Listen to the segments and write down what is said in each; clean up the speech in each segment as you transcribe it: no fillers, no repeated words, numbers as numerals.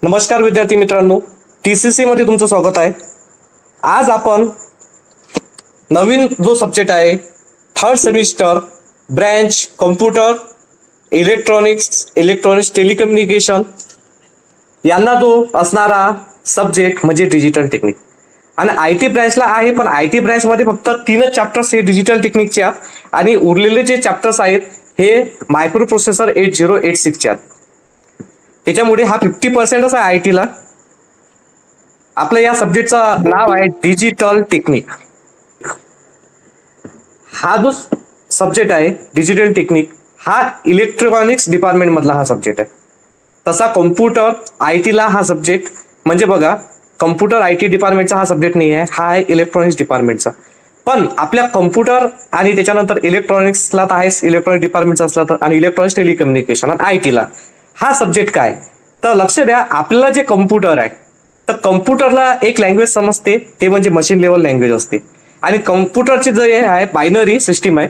नमस्कार विद्यार्थी मित्रांनो, TCC मध्ये तुमचं स्वागत आहे. आज आपण नवीन जो सब्जेक्ट आहे third semester branch computer electronics telecommunication यांना जो असणारा सब्जेक्ट म्हणजे डिजिटल टेक्निक. आणि IT ब्रँचला आहे, पण IT ब्रँच मध्ये फक्त 3च चॅप्टर्स हे डिजिटल टेक्निकच्या आणि उरलेले जे चॅप्टर्स आहेत हे मायक्रो प्रोसेसर 8086 चे आहेत. त्याच्यामुळे हा 50% आहे IT ला. आपल्या या सब्जेक्टचं नाव आहे डिजिटल टेक्निक. हा जो सब्जेक्ट आहे डिजिटल टेक्निक हा इलेक्ट्रॉनिक्स डिपार्टमेंट मधला हा सब्जेक्ट आहे. तसा कॉम्प्युटर IT ला हा सब्जेक्ट म्हणजे बघा, कॉम्प्युटर IT डिपार्टमेंटचा हा सब्जेक्ट नाही आहे, हा आहे इलेक्ट्रॉनिक्स डिपार्टमेंटचा. पण आपल्या कॉम्प्युटर आणि त्याच्यानंतर इलेक्ट्रॉनिक्सला तर आहेच, इलेक्ट्रॉनिक डिपार्टमेंटचा असला तर, आणि इलेक्ट्रॉनिक्स टेलिकम्युनिकेशन आणि IT ला हा सब्जेक्ट काय. तर लक्ष द्या, आपल्याला जे कॉम्प्युटर आहे तर कॉम्प्युटरला एक लँग्वेज समजते, ते म्हणजे मशीन लेवल लँग्वेज असते. आणि कॉम्प्युटरची जे आहे बायनरी सिस्टीम आहे,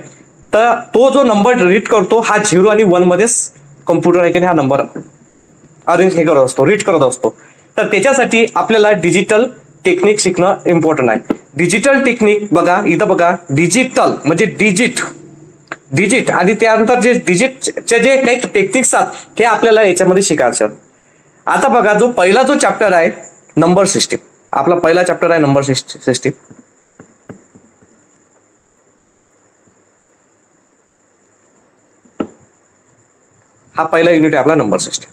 तर तो जो नंबर रीड करतो हा 0 आणि 1 मध्येच कॉम्प्युटर आहे की हा नंबर अरेंज हे करत असतो, रीड करत असतो. तर त्याच्यासाठी आपल्याला डिजिटल टेक्निक शिकणं इम्पॉर्टंट आहे. डिजिटल टेक्निक बघा, इथं बघा, डिजिटल म्हणजे डिजिट आणि त्यानंतर जे डिजिटचे जे काही टेक्निक्स आहेत हे आपल्याला याच्यामध्ये शिकायचे आहेत. आता बघा, जो पहिला जो चॅप्टर आहे नंबर सिस्टीम, आपला पहिला चॅप्टर आहे नंबर सिस्टीम. हा पहिला युनिट आहे आपला नंबर सिस्टीम.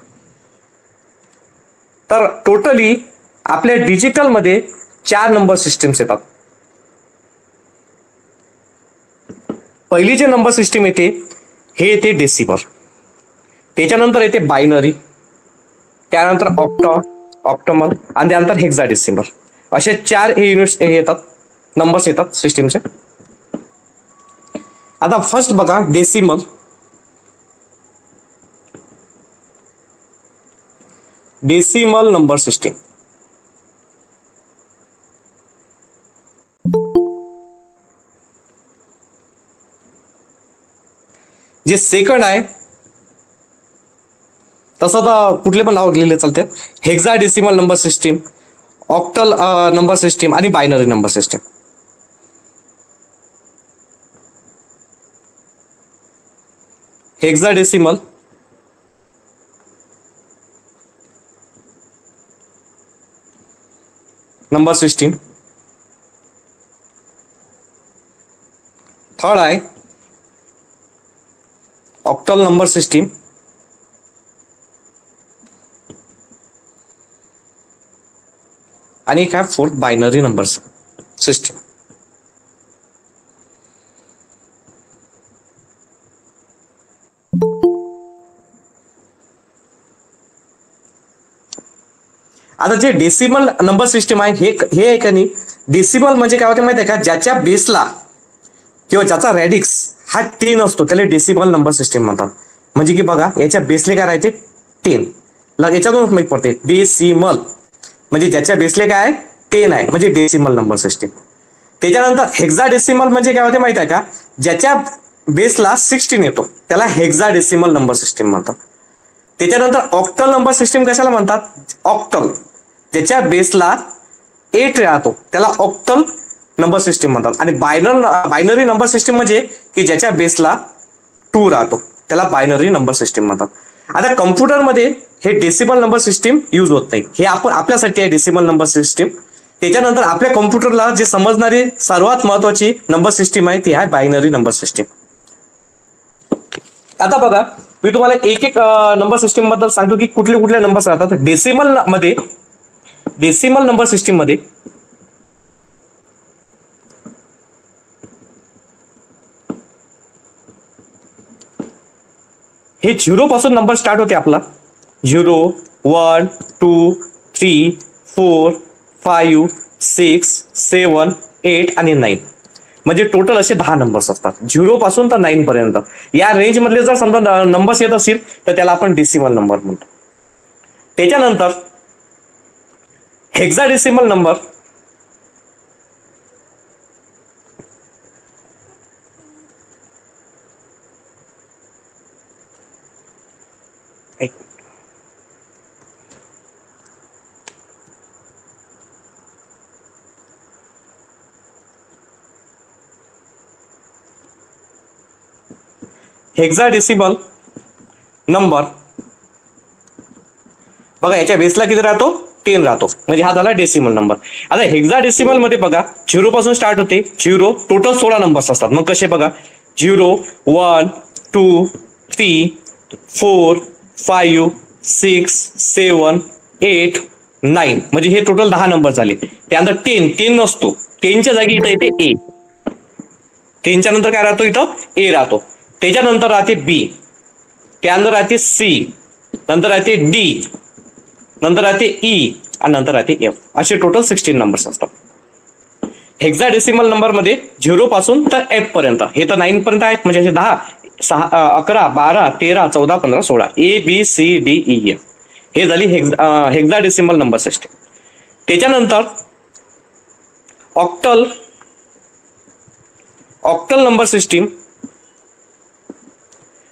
तर टोटली आपल्या डिजिटल मध्ये 4 नंबर सिस्टीम्स येतात. पहिली जे नंबर सिस्टीम येते हे येते डेसिमल, त्याच्यानंतर येते बायनरी, त्यानंतर ऑक्टमल आणि त्यानंतर हेक्साडेसिमल. असे 4 हे युनिट्स येतात, नंबर्स येतात सिस्टीमचे. आता फर्स्ट बघा डेसिमल. Decimal number system. जे सेकंड आहे तसं तर कुठले पण नाव लिहिले चालते. Hexadecimal number system, octal number system आणि binary number system. Hexadecimal, number system. Third आहे ऑक्टल नंबर सिस्टीम. आणि काय फोर्थ बायनरी नंबर सिस्टीम. आता जे डेसिमल नंबर सिस्टीम आहे हे आहे का नाही, डेसिमल म्हणजे काय होते माहिती आहे का, ज्याच्या बेसला किंवा ज्याचा रॅडिक्स हा 10 असतो त्याला डेसिमल नंबर सिस्टीम म्हणतात. म्हणजे की बघा, याच्या बेसले काय राहते 10, याच्यातूनच माहित पडते डेसिमल म्हणजे ज्याच्या बेसले काय 10 आहे म्हणजे डेसिमल नंबर सिस्टीम. त्याच्यानंतर हेक्साडेसिमल म्हणजे काय होते माहित आहे का, ज्याच्या बेसला 16 येतो त्याला हेक्साडेसिमल नंबर सिस्टीम म्हणतात. त्याच्यानंतर ऑक्टल नंबर सिस्टीम कशाला म्हणतात, ऑक्टल ज्याच्या बेसला 8 राहतो त्याला ऑक्टल नंबर सिस्टीम म्हणतात. आणि बायनरी नंबर सिस्टीम म्हणजे की ज्याच्या बेसला 2 राहतो त्याला बायनरी नंबर सिस्टीम म्हणतात. आता कम्प्युटरमध्ये हे डेसिमल नंबर सिस्टीम यूज होत नाही, हे आपण आपल्यासाठी आहे डेसिमल नंबर सिस्टीम. त्याच्यानंतर आपल्या कॉम्प्युटरला जे समजणारी सर्वात महत्वाची नंबर सिस्टीम आहे ती आहे बायनरी नंबर सिस्टीम. आता बघा, मी तुम्हाला एक एक नंबर सिस्टीम बद्दल सांगतो की कुठले कुठले नंबर्स राहतात. डेसिमल नंबर सिस्टीम मध्ये हे 0 पासून नंबर स्टार्ट होते आपला. 0, 1, 2, 3, 4, 5, 6, 7, 8 आणि 9. म्हणजे टोटल असे 10 नंबर्स असतात 0 पासून तर 9 पर्यंत. या रेंज मधले जर समजा नंबर्स येत असतील तर त्याला आपण डेसिमल नंबर म्हणतो. त्याच्यानंतर हेक्साडेसिमल नंबर. हेक्साडेसिमल नंबर बघा याच्या बेसला किती राहतो 10 राहतो, म्हणजे हा झाला डेसिमल नंबर. आता हेक्साडेसिमल मध्ये बघा 0 पासून स्टार्ट होते, 0 टोटल 16 नंबर्स असतात. मग कसे बघा 0 1 2 3 4 5 6 7 8 9 म्हणजे हे टोटल 10 नंबर झाले. त्यानंतर 10 नसतो, 10च्या जागी इथं येते ए. 10च्या नंतर काय राहतो इथं ए राहतो. त्याच्यानंतर राहते बी, त्यानंतर राहते सी, नंतर राहते डी, नंतर राहते ई आणि नंतर राहते एफ. असे टोटल 16 नंबर्स असतात. हेक्साडेसिमल नंबर मध्ये 0 पासून तर एफ पर्यंत, हे तर 9 पर्यंत आहेत, म्हणजे 10 6 11 12 13 14 15 16 A B C D E F. हे झाली हेक्साडेसिमल नंबर सिस्टीम. त्याच्यानंतर octal number system.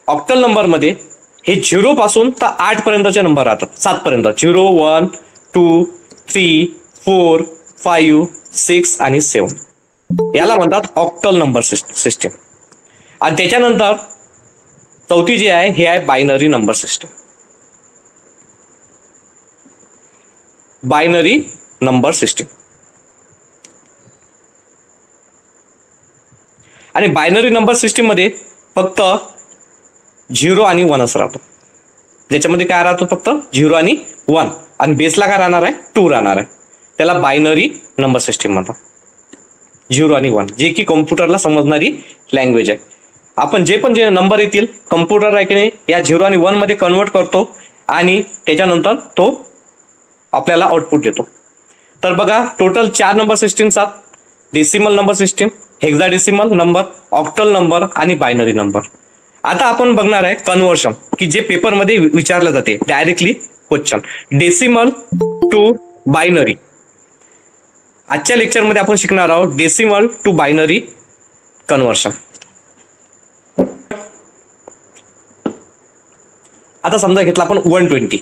Octal number मध्ये हे 0 पासून तर 8 पर्यंतचे नंबर राहतात, 7 पर्यंत 0 1 2 3 4 5 6 आणि 7. याला म्हणतात ऑक्टल नंबर सिस्टीम. आणि त्याच्यानंतर चौथी जी आहे हे आहे binary number system. Binary number system. आणि बायनरी नंबर सिस्टीम मध्ये फक्त 0 आणि 1च राहतो. ज्याच्यामध्ये काय राहतो फक्त 0 आणि 1, आणि बेसला काय राहणार आहे 2 राहणार आहे. त्याला बायनरी नंबर सिस्टीम म्हणतात. 0 आणि 1 जे की कॉम्प्युटरला समजणारी लँग्वेज आहे. आपण जे नंबर येतील कम्प्युटर आहे की नाही या 0 आणि 1 मध्ये कन्वर्ट करतो आणि त्याच्यानंतर तो आपल्याला आउटपुट देतो. तर बघा टोटल 4 नंबर सिस्टीमचा, decimal number system, hexadecimal number, octal number आणि बायनरी नंबर. आता आपण बघणार आहे कन्व्हर्शन, की जे पेपरमध्ये विचारलं जाते directly question, decimal to binary. आजच्या लेक्चरमध्ये आपण शिकणार आहोत डेसिमल टू बायनरी कन्व्हर्शन. आता समजा घेतला आपण 120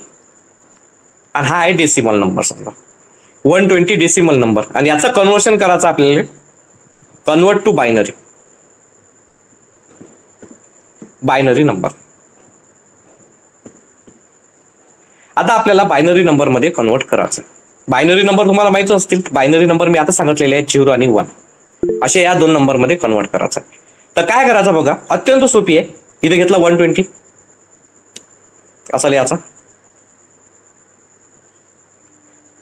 आणि हा आहे डेसिमल नंबर. समजा 120 डेसिमल नंबर आणि याचं कन्व्हर्शन करायचं आपल्याला, कन्वर्ट टू बायनरी नंबर. आता आपल्याला बायनरी नंबर मध्ये कन्वर्ट करायचं. बायनरी नंबर तुम्हाला माहिती असतील, बायनरी नंबर मी आता सांगितलेले आहेत 0 आणि 1 असे या 2 नंबर मध्ये कन्वर्ट करायचं. तर काय करायचं बघा, अत्यंत सोपी आहे. इथे घेतला 120 असा लिहायचा.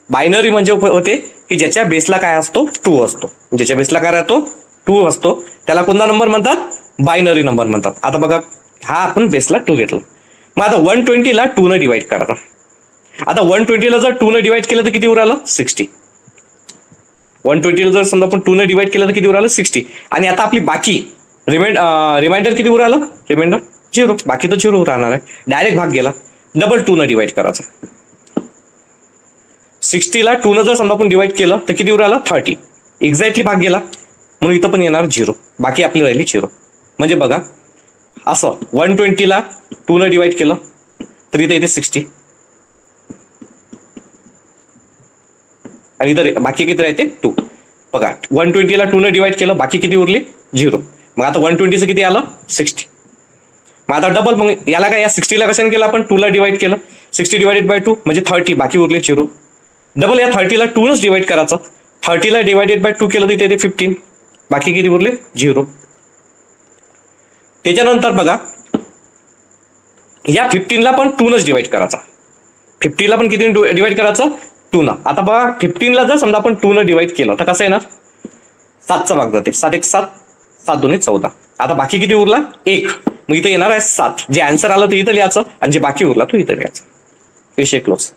बायनरी म्हणजे होते की ज्याच्या बेसला काय असतो 2 असतो, ज्याच्या बेसला काय राहतो 2 असतो, त्याला कोणता नंबर म्हणतात बायनरी नंबर म्हणतात. आता बघा हा आपण बेसला 2 घेतला. मग आता 120 ला 2 ने डिवाइड करा. आता 120 ला जर 2 ने डिवाइड केलं तर किती उरालं 60. 120 ला जर समजा आपण 2 ने डिवाइड केलं तर किती उरालं 60. आणि आता आपली बाकी रिमाइंडर किती उरालं, रिमाइंडर 0, बाकी तर 0 राहणार आहे. डायरेक्ट भाग गेला, डबल 2 ने डिवाइड करायचा. 60 ला 2 ने जर समजा आपण डिवाइड केलं तर किती उरालं 30. एक्झॅक्टली भाग गेला म्हणून इथं पण येणार 0, बाकी आपली राहिली 0. म्हणजे बघा असं 120 ला 2 ने डिवाइड केलं तर इथे येते 60 आणि इथं बाकी किती राहते 2. बघा 120 ला 2 ने डिवाइड केलं, बाकी किती उरली 0. मग आता 120 किती आलं 60. मग आता डबल, मग याला काय या 60 ला कशाने केलं आपण 2 ला डिवाइड केलं, 60 डिवाइडेड बाय 2 म्हणजे 30, बाकी उरले 0. डबल या 30 ला 2 नच डिवाइड करायचं, 30 ला डिवाइडेड बाय 2 केलं तर इथे येते 15, बाकी किती उरले 0. त्याच्यानंतर बघा या 15 ला पण 2 नच डिवाइड करायचा. 50 ला पण किती डिवाइड करायचं 2 ना. आता बघा 15 ला जर समजा आपण 2 न डिवाइड केलं तर कसं येणार 7चा भाग जाते, 7 1 7, 7 2 14. आता बाकी किती उरला 1, मग इथे येणार आहे 7. जे आन्सर आलं ते इथं लिहायचं आणि जे बाकी उरला तो इथं लिहायचं. विषय क्लोज.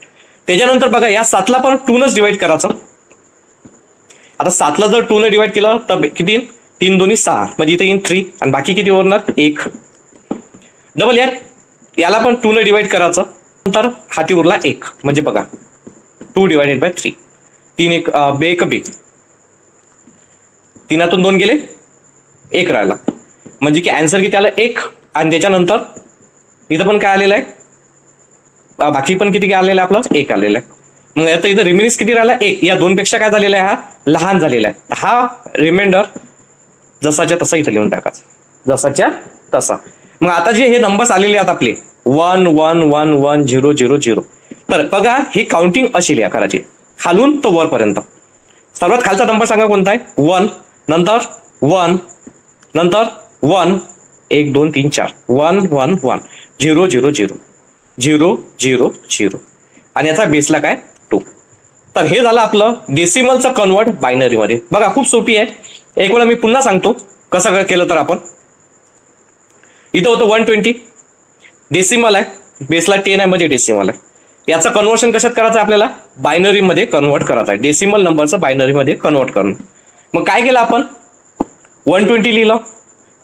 त्याच्यानंतर बघा या 7 ला पण 2 नच डिवाइड करायचं. आता 7 ला जर 2 ने डिवाइड केलं तर किती 3 2 6, म्हणजे इथे येईल 3 आणि बाकी किती उरणार 1. डबल याला पण 2 ने डिवाइड करायचं, नंतर हाती उरला 1, म्हणजे बघा 2 डिवाइडेड बाय 3, 3 1 बे 1 बे, 3तून 2 गेले 1 राहिला, म्हणजे की आन्सर किती आला 1. आणि त्याच्यानंतर इथं पण काय आलेलं आहे, बाकी पण किती काय आलेलं आहे आपलं 1 आलेलं आहे. मग आता इथं रिमेनिंग किती राहिला 1. या 2 पेक्षा काय झालेला आहे हा लहान झालेला आहे. हा रिमाइंडर जसाच्या तसा इथं लिहून टाकायचा, जसाच्या तसा. मग आता जे हे नंबर्स आलेले आहेत आपले 1 1 1 1 0 0 0, तर बघा ही काउंटिंग अशी लिहा करायची खालून तो वरपर्यंत. सर्वात खालचा नंबर सांगा कोणता आहे 1, नंतर 1, नंतर 1 1 2 3 4 1 1 1 0 0 0 0 0 0 आणि याचा बेसला काय 2. तर हे झालं आपलं डेसिमलचं कन्वर्ट बायनरीमध्ये. बघा खूप सोपी आहे. एक वेळा मी पुन्हा सांगतो कसं केलं. तर आपण इथं होतं 120, डेसिमल आहे, बेसला 10 आहे म्हणजे डेसिमल आहे. याचं कन्व्हर्शन कशात करायचं आहे आपल्याला बायनरीमध्ये कन्वर्ट करायचं आहे. डेसिमल नंबरचं बायनरीमध्ये कन्वर्ट करणं. मग काय केलं आपण 120 लिहिलं.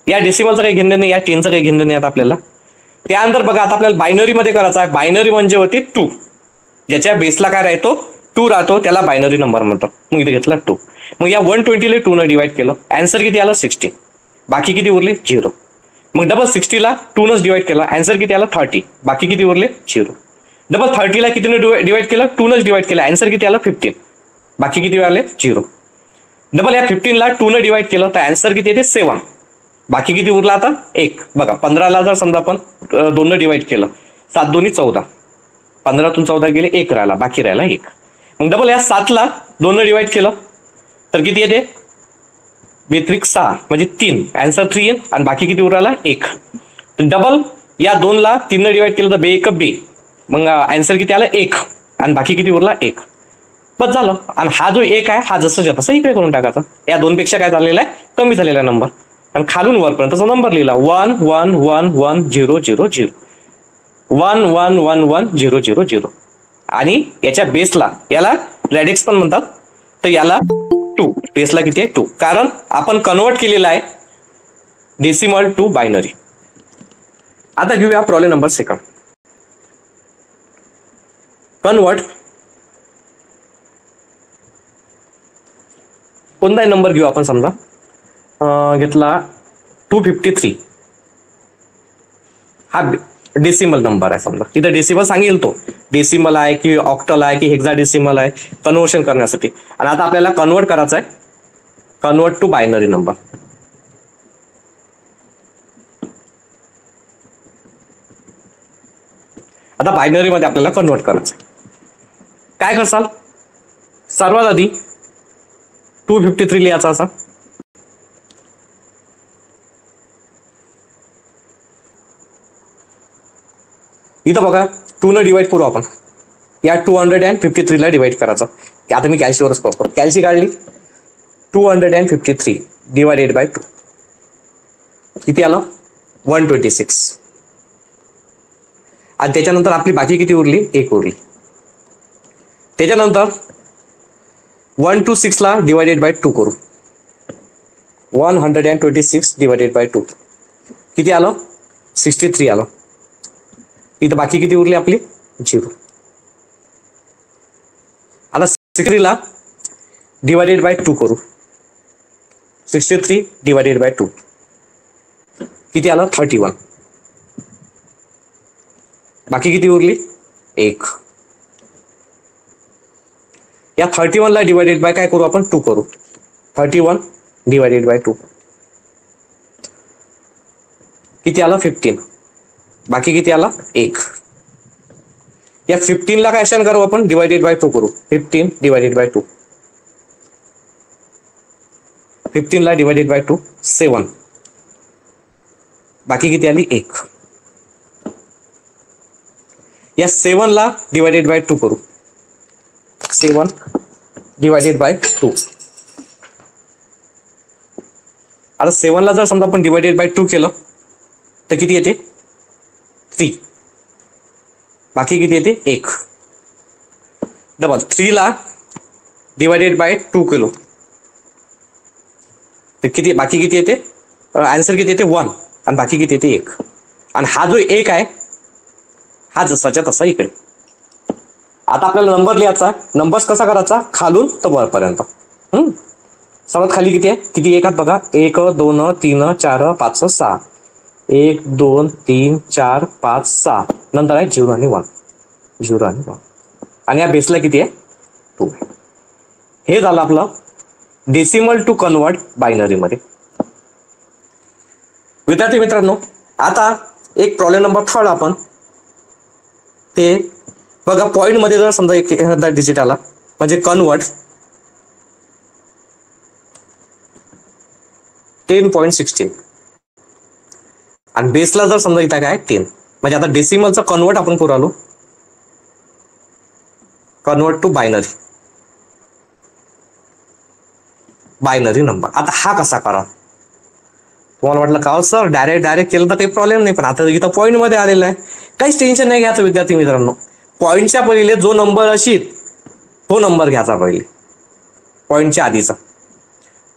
या डेसिमलचं काही घेणं नाही, या 10चं काही घेणं नाही आता आपल्याला. त्यानंतर बघा आता आपल्याला बायनरीमध्ये करायचं आहे. बायनरी म्हणजे होती 2, ज्याच्या बेसला काय राहतो 2 राहतो त्याला बायनरी नंबर म्हणतो. मग इथे घेतला 2. मग या 120 ला 2 ने डिवाइड केलं. आन्सर किती आलं 16. बाकी किती उरले 0. मग डबल 60 ला 2 ने डिवाइड केलं. आन्सर किती आलं 30. बाकी किती उरले 0. डबल 30 ला कितीने डिवाइड केलं 2 ने डिवाइड केलं. आन्सर किती आलं 15. बाकी किती आले 0. डबल या 15 ला 2 ने डिवाइड केलं तर आन्सर किती येते 7. बाकी किती उरला आता 1. बघा 15 ला जर समजा आपण 2 ने डिवाइड केलं 7 2 14, 15 तून 14 गेले 1 राहिला, बाकी राहिला 1. मग डबल या 7 ला 2 ने डिवाइड केलं तर किती येते बेत्रिक 6 म्हणजे 3. आन्सर 3 येईल आणि बाकी किती उरला 1. डबल या 2 ला 3 ने डिवाइड केलं तर बे 1 बे. मग आन्सर किती आला 1 आणि बाकी किती उरला 1. बस झालं. आणि हा जो 1 आहे हा जसं तसं इकडे करून टाकायचा. या 2 पेक्षा काय झालेला आहे कमी झालेला नंबर. आणि खालून वरपर्यंतचा नंबर लिहिला 1 1 1 1 0 0 0 1 1 1 1 0 0 0 आणि याच्या बेसला याला रॅडिक्स पण म्हणतात. तर याला 2 बेसला किती आहे 2, कारण आपण कन्वर्ट केलेला आहे डेसिमल टू बायनरी. आता घेऊया प्रॉब्लेम नंबर 2. कन्वर्ट कोणताही नंबर घेऊ आपण. समजा घेतला 253. हा डेसिमल नंबर आहे. समजा इथं डेसिमल सांगेल तो डेसिमल आहे की ऑक्टल आहे की हेक्साडेसिमल आहे कन्वर्शन करण्यासाठी. आणि आता आपल्याला कन्वर्ट करायचं आहे कन्वर्ट टू बायनरी नंबर. आता बायनरी मध्ये आपल्याला कन्वर्ट करायचं आहे. काय करसाल सर्वात आधी 253 लिहायचा असा. इथं बघा 2 ने डिवाइड करू आपण. या 253 ला डिवाइड करायचं. आता मी कॅल्सीवरच करतो. कॅल्सी काढली 253 डिवायडेड बाय 2 किती आलं 126. आणि त्याच्यानंतर आपली बाकी किती उरली 1 उरली. त्याच्यानंतर 126 ला डिवायडेड बाय 2 करू. 126 डिवायडेड बाय 2 किती आलं 63 आलं. इथं बाकी किती उरली आपली 0. आता 63 ला डिवायडेड बाय 2 करू. 63 डिवायडेड बाय 2 किती आलं 31. बाकी किती उरली 1. या 31 ला डिवायडेड बाय काय करू आपण 2 करू. 31 डिवायडेड बाय 2 किती आलं 15. बाकी किती आला 1. या 15 ला काय ऍक्शन करू आपण डिवायडेड बाय 2 करू. 15 डिवायडेड बाय 2 15 ला डिवायडेड बाय 2 7. बाकी किती आली 1. या 7 ला डिवायडेड बाय 2 करू. 7 डिवायडेड बाय 2. आता 7 ला जर समजा आपण डिवायडेड बाय 2 केलं तर किती येते 3. बाकी किती येते 1. डबल 3 ला डिवायडेड बाय 2 केलो तर किती बाकी किती येते आन्सर किती येते 1 आणि बाकी किती येते 1. आणि हा जो 1 आहे हा जसाच्या तसा इकडे. आता आपल्याला नंबर लिहायचा. नंबर्स कसा करायचा खालून तर वरपर्यंत. सर्वात खाली किती आहे किती 1 आहेत बघा 1 2 3 4 5 6 1 2 3 4 5 6 नंतर आहे 0 आणि 1 0 आणि 1 आणि या बेसला किती आहे 2. हे झालं आपलं डेसिमल टू कन्वर्ट बायनरी मध्ये. विद्यार्थी मित्रांनो आता एक प्रॉब्लेम नंबर 3 आपण ते बघा, पॉइंट मध्ये जर समजा एक डिजिट आला म्हणजे कन्वर्ट 10.16 आणि बेसला जर समजा इथं काय 10, म्हणजे आता डेसिमलचं कन्वर्ट आपण करू आलो, कन्वर्ट टू बायनरी नंबर. आता हा कसा करा? तुम्हाला वाटलं का सर डायरेक्ट केलं तर काही प्रॉब्लेम नाही, पण आता इथं पॉईंट मध्ये आलेला आहे, काहीच टेन्शन नाही घ्यायचं विद्यार्थी मित्रांनो. पॉईंटच्या पहिले जो नंबर असेल तो नंबर घ्यायचा पहिले, पॉईंटच्या आधीचा.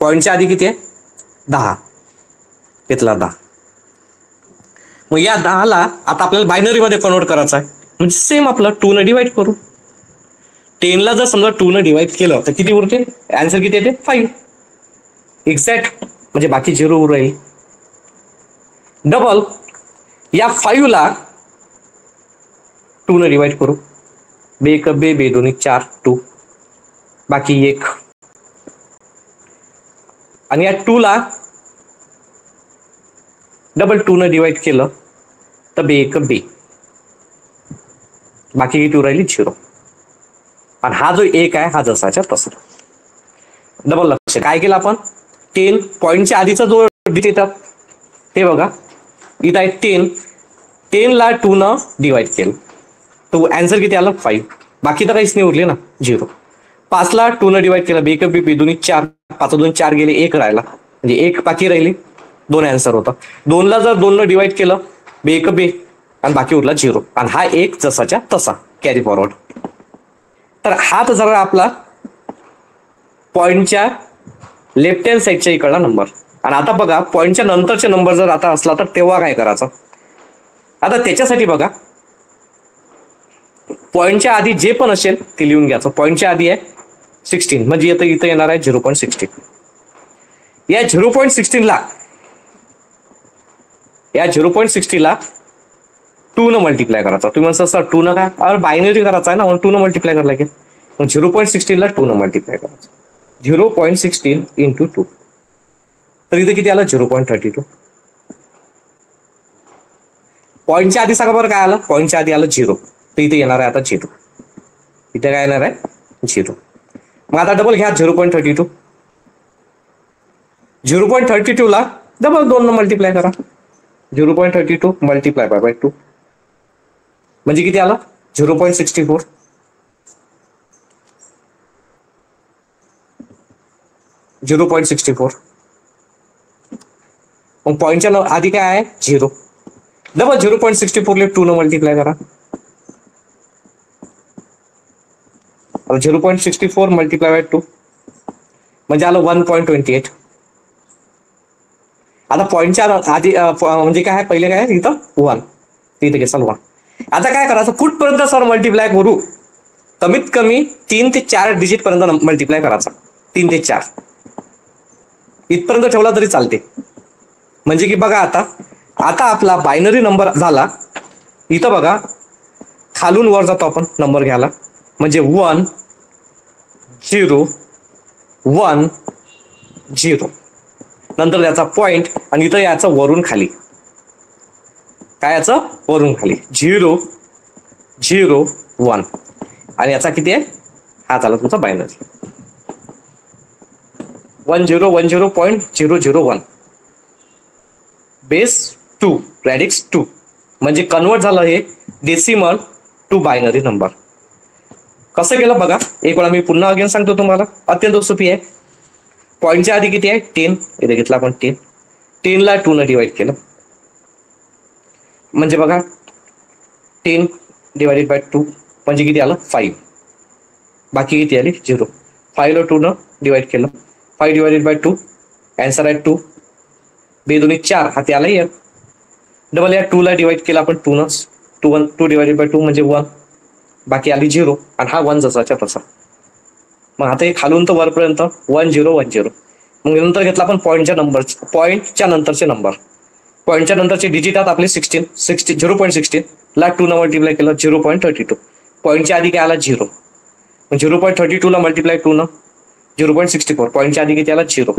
पॉईंटच्या आधी किती आहे? 10 घेतला 10. मग या 10ला आता आपल्याला बायनरी मध्ये कन्वर्ट करायचं आहे, म्हणजे सेम आपलं 2 ने डिवाइड करू. 10ला जर समजा 2 ने डिवाइड केलं तर किती उरते? आन्सर किती येते? 5 एक्झॅक्ट, म्हणजे बाकी 0 उर राहील. डबल या 5ला 2 ने डिवाइड करू, बे एक बे, बे दोन्ही 4, 2 बाकी 1. आणि या 2ला डबल 2 ने डिवाइड केलं तर बे एक बे, बाकी किती राहिली? 0. आणि हा जो 1 आहे हा जसाच्या तसा. डबल लक्ष काय केलं आपण? 10 पॉईंटच्या आधीचा जो डिजिट येतात ते बघा, इथं आहे 10ला 2 न डिवाइड केलं तो आन्सर किती आला? 5. बाकी तर काहीच नाही उरले ना, 0. 5ला 2 न डिवाइड केलं, बे एक बे, बे दोन्ही 4, 5 2 4 गेले, 1 राहिला, म्हणजे 1 बाकी राहिली, 2 आन्सर होता. 2ला जर 2 न डिवाइड केलं, बे एक बे, आणि बाकी उरला 0. आणि हा 1 जसाच्या तसा कॅरी फॉरवर्ड. तर हा तर जरा आपला पॉइंटच्या लेफ्ट हँड साईडच्या इकडला नंबर. आणि आता बघा, पॉइंटच्या नंतरचे नंबर जर आता असला तर तेव्हा काय करायचं? आता त्याच्यासाठी बघा, पॉइंटच्या आधी जे पण असेल ते लिहून घ्यायचं. पॉइंटच्या आधी आहे 16, म्हणजे इथं येणार आहे 0.16. या 0.16ला 2 न मल्टिप्लाय करायचा. तुम्ही म्हणता सर 2 न काय? बायनरी करायचा आहे ना, 2 न मल्टिप्लाय करायला लागेल. मग 0.16ला 2 न मल्टिप्लाय करायचं. 0.16 इंटू 2, तर इथे किती आलं? 0.32. पॉईंटच्या आधी सांगा बरं काय आलं? पॉईंटच्या आधी आलं 0, तर इथे येणार आहे आता 0. इथे काय येणार आहे? 0. मग आता डबल घ्या 0.32. 0.32ला डबल 2 न मल्टिप्लाय करा. 0.32 मल्टिप्लाय बाय 2 म्हणजे किती आलं? 0.64. 0.64. मग पॉईंटच्या आधी काय आहे? 0. डबल 0.64 ले 2 न मल्टिप्लाय करा. 0.64 मल्टिप्लाय बाय 2 म्हणजे आलं 1.28. आता पॉईंटच्या आधी म्हणजे काय आहे? पहिले काय आहे? इथं 1, इथे घेसाल 1. आता काय करायचं? कुठपर्यंत सर मल्टिप्लाय करू? कमीत कमी 3 ते 4 डिजिट पर्यंत मल्टिप्लाय करायचा. 3 ते 4 इथपर्यंत ठेवला तरी चालते. म्हणजे की बघा, आता आपला बायनरी नंबर झाला. इथं बघा, खालून वर जातो आपण नंबर घ्यायला, म्हणजे 1 0 1 0, नंतर याचा पॉइंट, आणि इथं याचं वरून खाली. काय याचं? वरून खाली 0 0 1, आणि याचा किती आहे? हा झाला तुमचा बायनरी 1010.001 बेस 2 रॅडिक्स 2, म्हणजे कन्वर्ट झालं हे डेसिमल टू बायनरी नंबर. कसं केलं बघा, एक वेळा मी पुन्हा अगेन सांगतो तुम्हाला, अत्यंत सोपी आहे. पॉईंटच्या आधी किती आहे? 10, इथे घेतला आपण 10. 10ला 2 ने डिवाइड केलं, म्हणजे बघा 10 डिवाइडेड बाय 2 म्हणजे किती आलं? 5. बाकी किती आली? 0. 5ला 2 न डिवाइड केलं, 5 डिवाइडेड बाय 2 आन्सर आहे 2. बे दोन्ही 4, हाती आला 1. डबल या 2ला डिवाइड केला आपण 2 न, 2 डिवाइडेड बाय 2 म्हणजे 1, बाकी आली 0, आणि हा 1 जसाच्या तसा. मग आता हे खालून तर वरपर्यंत 1 0 1 0. मग नंतर घेतला आपण पॉईंटच्या नंतरचे नंबर. पॉईंटच्या नंतरचे डिजिट आहेत आपले 16. 0.16 ला 2 न मल्टिप्लाय केलं 0.32. पॉईंटच्या आधी काय आला? 0. मग 0.32 ला मल्टिप्लाय 2 न 0.64. पॉईंटच्या आधी किती आला? 0.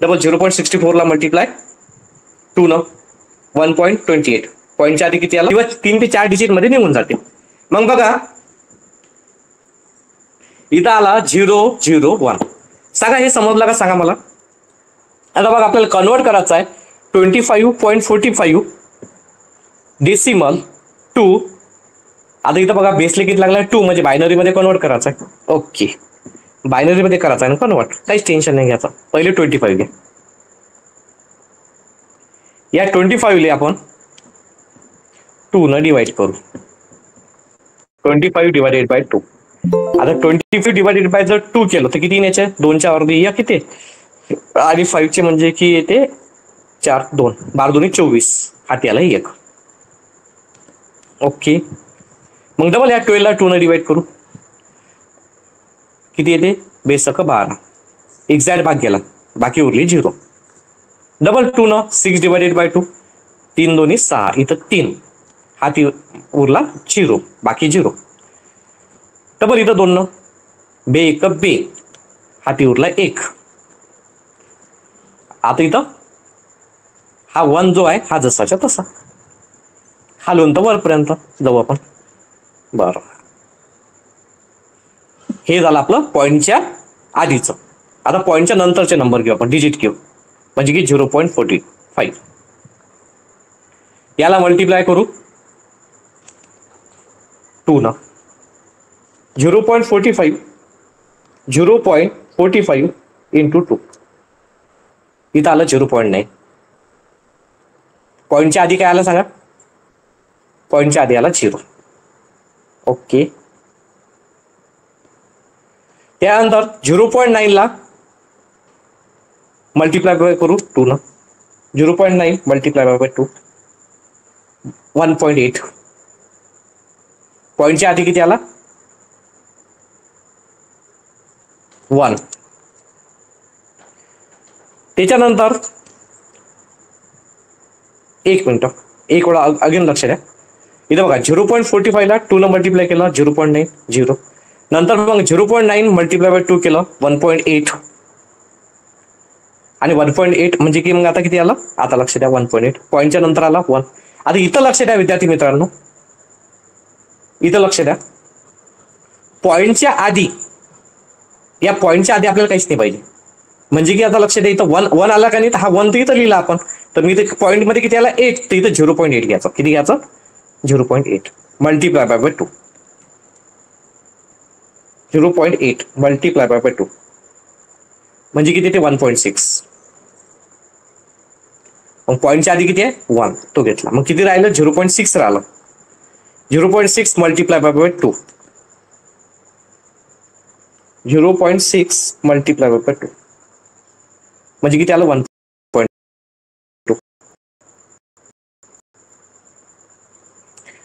डबल 0.64 ला मल्टिप्लाय 2 न 1.28. पॉईंटच्या आधी किती आला? 3 ते 4 डिजिट मध्ये निघून जाते. मग बघा इथं आला 001. सांगा हे समजलं का? सांगा मला. आता बघा आपल्याला कन्वर्ट करायचं आहे 25.45 डेसिमल टू. आता इथं बघा बेसले किती लागला? 2, म्हणजे बायनरी मध्ये कन्वर्ट करायचं आहे. ओके, बायनरी मध्ये करायचं आहे ना कन्वर्ट, काहीच टेन्शन नाही घ्यायचं. पहिले 25 घ्या. या 25 ला आपण 2 न डिवाइड करू. 25 डिवाइडेड बाय 2. आता 25 डिवाइडेड बाय जर 2 केलं तर किती याचे? 2च्या अर्धी या किती? आणि 5 चे म्हणजे की येते 4, 2, 12 2 24. हाती आला 1. ओके, मग डबल या 12 ला 2 न डिवाइड करू. किती येते? बेसक 12. एक्झॅक्ट भाग गेला, बाकी उरली 0. डबल 2 न 6 डिवाइडेड बाय 2. 3 2 6. इथं 3 हाती उरला 0, बाकी 0. डबल इथं 2 न बे 1 बे, हाती उरला 1. आता इथं हा 1 जो आहे हा जसाच्या तसा खालून तर वरपर्यंत जाऊ आपण. बरं, हे झालं आपलं पॉईंटच्या आधीचं. आता पॉईंटच्या नंतरचे नंबर घेऊ आपण, डिजिट घेऊ, म्हणजे की 0.45. याला मल्टिप्लाय करू 2 न. 0.45 इंटू 2. इथं आलं 0.9. पॉईंटच्या आधी काय आलं सांगा? पॉईंटच्या आधी आला 0. ओके, त्यानंतर 0.9 ला मल्टिप्लाय करू 2 न. 0.9 मल्टिप्लाय बाय 2 1.8. पॉईंटच्या आधी किती आला? 1. त्याच्यानंतर एक मिनिट, एक वेळा अगेन लक्ष द्या. इथं बघा 0.45 ला 2 न मल्टिप्लाय केलं 0.9 0. नंतर मग 0.9 मल्टिप्लाय बाय 2 केलं 1.8. आणि 1.8 म्हणजे की मग आता किती आलं? आता लक्ष द्या 1.8. पॉईंटच्या नंतर आला 1. आता इथं लक्ष द्या विद्यार्थी मित्रांनो, इथं लक्ष द्या. पॉईंटच्या आधी, या पॉईंटच्या आधी आपल्याला काहीच नाही पाहिजे. म्हणजे की आता लक्ष द्या इथं 1 आला का नाही? तर हा 1 तर इथं लिहिला आपण. तर मी इथे पॉईंट मध्ये किती आला? 8. तर इथं 0.8 घ्यायचं. किती घ्यायचं? 0.8 मल्टिप्लाय बाय 2. 0.8 मल्टिप्लाय बाय 2 म्हणजे किती? ते 1.6. मग पॉईंटच्या आधी किती आहे? 1, तो घेतला. मग किती राहिलं? 0.6 राहिलं. 0.6 मल्टिप्लाय बाय 2. 0.6 मल्टिप्लाय बाय 2 म्हणजे किती आलं? 1.2.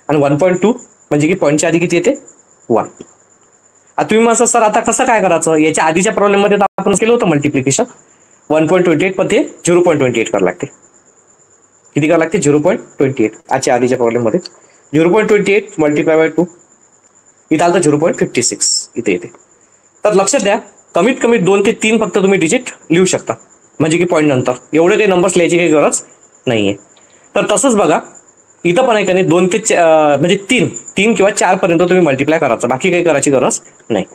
आणि 1.2 म्हणजे की पॉईंटच्या आधी किती येते? 1. आता तुम्ही म्हणता सर आता कसं काय करायचं? याच्या आधीच्या प्रॉब्लेम मध्ये आपण केलं होतं मल्टिप्लिकेशन. 1.28 मध्ये 0.28 करावं लागते. किती करावं लागते? 0.28. आजच्या आधीच्या प्रॉब्लेम मध्ये 0.28 मल्टिप्लाय बाय 2. इथं आलं तर 0.56 इथे येते. तर लक्षात द्या, कमीत कमी 2 ते 3 फक्त तुम्ही डिजिट लिहू शकता, म्हणजे की पॉईंट नंतर. एवढे काही नंबर्स लिहायची काही गरज नाहीये. तर तसंच बघा इथं पण आहे का नाही, 2 ते म्हणजे 3 किंवा 4 पर्यंत तुम्ही मल्टिप्लाय करायचं, बाकी काही करायची गरज नाही.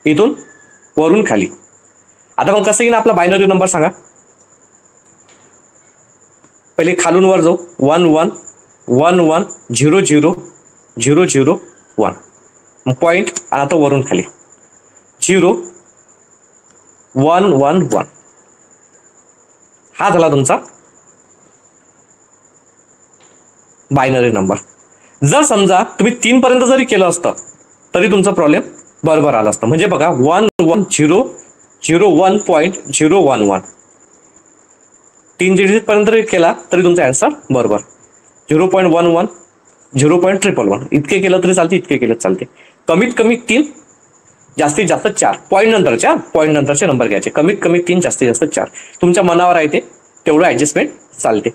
इथून वरून खाली. आता मग कसं येईल आपला बायनरी नंबर सांगा? पहिले खालून वर जाऊ. 1 1 1 1 0 0 0 0 1. मग पॉईंट. आणि आता वरून खाली 0 1 1 1. हा झाला तुमचा बायनरी नंबर. जर समजा तुम्ही 3 पर्यंत जरी केलं असतं तरी तुमचा प्रॉब्लेम बरोबर आला असतं. म्हणजे बघा 1 1 0 0 1.011. 3 डिजिट पर्यंत केला तरी तुमचा आन्सर बरोबर. 0.11 0.111 इतके केलं तरी चालते, इतके केलं चालते. कमीत कमी 3, जास्तीत जास्त 4. पॉईंट नंतरचे नंबर घ्यायचे. कमीत कमी 3, जास्तीत जास्त 4. तुमच्या मनावर आहे ते तेवढं ऍडजस्टमेंट चालते.